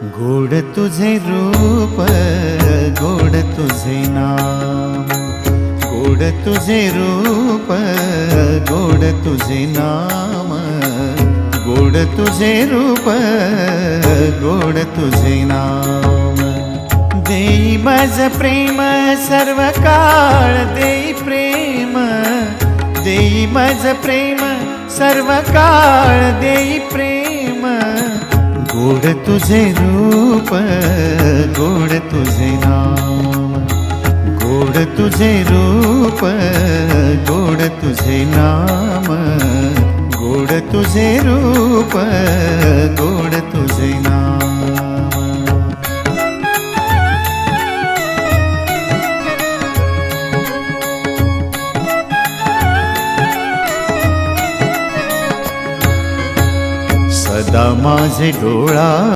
गोड तुझे रूप, गोड तुझे नाम, गोड तुझे रूप, गोड तुझे नाम, गोड तुझे रूप, गोड तुझे नाम। देई माझ प्रेम सर्व काळ, देई प्रेम, देई माझ प्रेम सर्व काळ, देई प्रेम। गोड तुझे रूप, गोड तुझे नाम, गोड तुझे रूप, गोड तुझे नाम, गोड तुझे रूप, गोड तुझे नाम। सदा माझे डोळा